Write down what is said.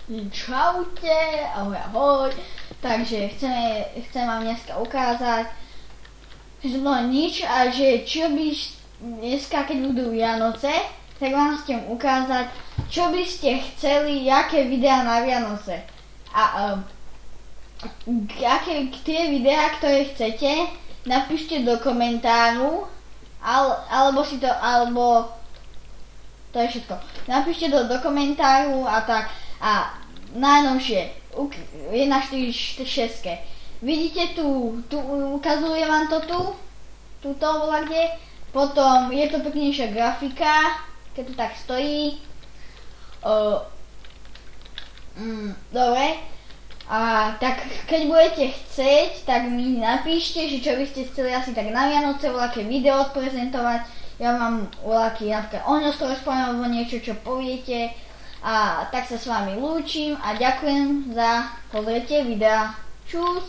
Čaute, ahoj, ahoj. Takže chcem vám dneska ukázať, že to nič a že čo by dneska, keď budú Vianoce, tak vám chcem ukázať, čo by ste chceli, aké videá na Vianoce. A tie videá, ktoré chcete, napíšte do komentáru, alebo to je všetko. Napíšte do komentáru a tak. A najnovšie je na 46. Vidíte tu ukazuje vám to tuto kde. Potom je to peknejšia grafika, keď to tak stojí. Dobre. A tak keď budete chcieť, tak mi napíšte, že čo by ste chceli asi tak na Vianoce, voľaké video odprezentovať. Ja mám voľaký napríklad ohňostroje alebo niečo, čo poviete. A tak sa s vami lúčim a ďakujem za pozretie videa. Čus!